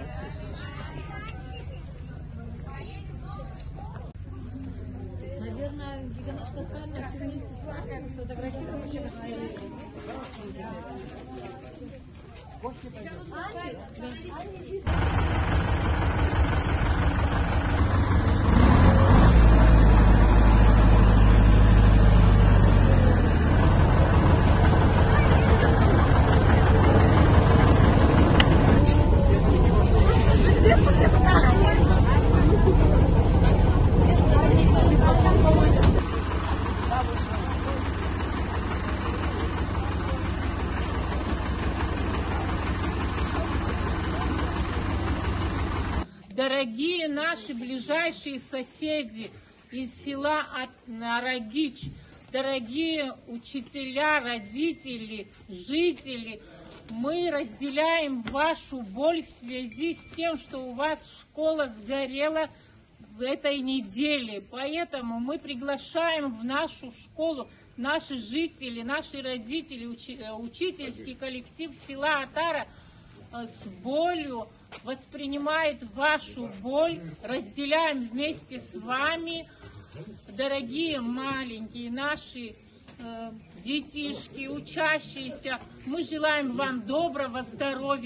молодцы. Наверное, Гиганточка Сталина все вместе с вами сфотографируем. Дорогие наши ближайшие соседи из села Нарагич, дорогие учителя, родители, жители, мы разделяем вашу боль в связи с тем, что у вас школа сгорела в этой неделе. Поэтому мы приглашаем в нашу школу наши жители, наши родители, учительский коллектив села Атара с болью воспринимает вашу боль, разделяем вместе с вами, дорогие маленькие наши детишки, учащиеся, мы желаем вам доброго здоровья.